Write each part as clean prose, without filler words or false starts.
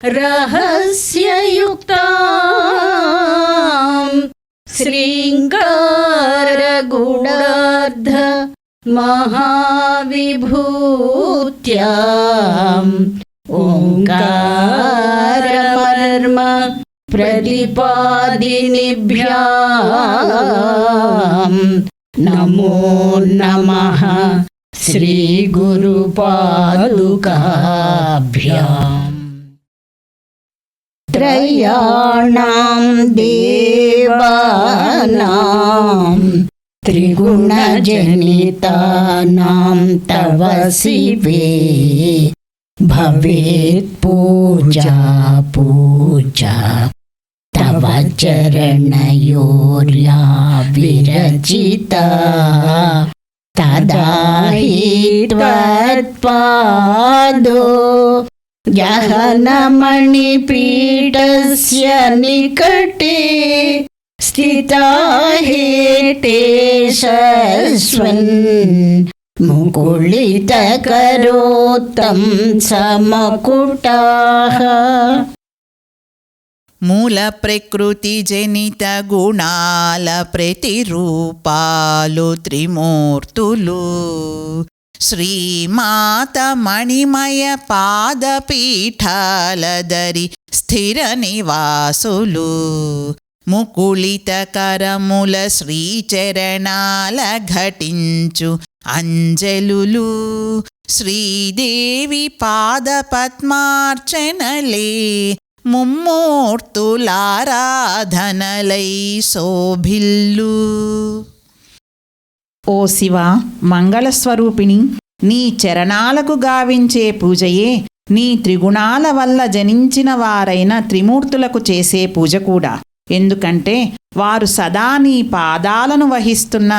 रहस्ययुक्तां श्रृङ्गारगूढार्ध महाविभूत्याम् ओङ्कारमर्म प्रतिपादिनिभ्याम् नमो नमः श्रीगुरुपादुकाभ्याम्। त्रयाणां देवानां त्रिगुणजनितानां तव शिवे भवेत् पूजा पूजा तव चरणयोर्या विरचिता तदा हि त्वत्पादो गहनमणिपीठस्य निकटे स्थिता हेते शश्वन् मुकुलितकरोत्तं समकुटाः। మూల ప్రకృతి జనిత గుణాల ప్రతిరూపాలు త్రిమూర్తులు శ్రీమాత మణిమయ పాదపీఠాలదరి స్థిర నివాసులు ముకుళిత కరముల శ్రీచరణాల ఘటించు అంజలులు శ్రీదేవి పాదపద్మార్చనలే ముమ్మూర్తులారాధనలై శోభిల్లు. ఓ శివ మంగళస్వరూపిణి, నీ చరణాలకు గావించే పూజయే నీ త్రిగుణాల వల్ల జనించిన వారైన త్రిమూర్తులకు చేసే పూజ కూడా. ఎందుకంటే వారు సదా నీ పాదాలను వహిస్తున్న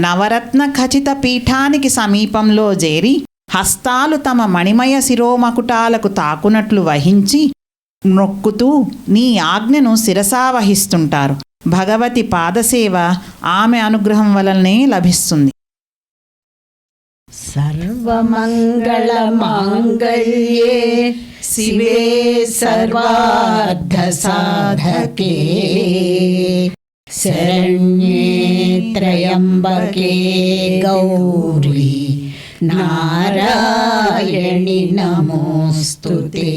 నవరత్న ఖచిత పీఠానికి సమీపంలో చేరి హస్తాలు తమ మణిమయ శిరోమకుటాలకు తాకునట్లు వహించి నొక్కుతూ నీ ఆజ్ఞను శిరసావహిస్తుంటారు. భగవతి పాదసేవ ఆమె అనుగ్రహం వలనే లభిస్తుంది. సర్వమంగళమాంగళ్యే శివే సర్వార్థసాధకే శరణ్యే త్రయంబకే గౌరీ నారాయణి నమోస్తుతే.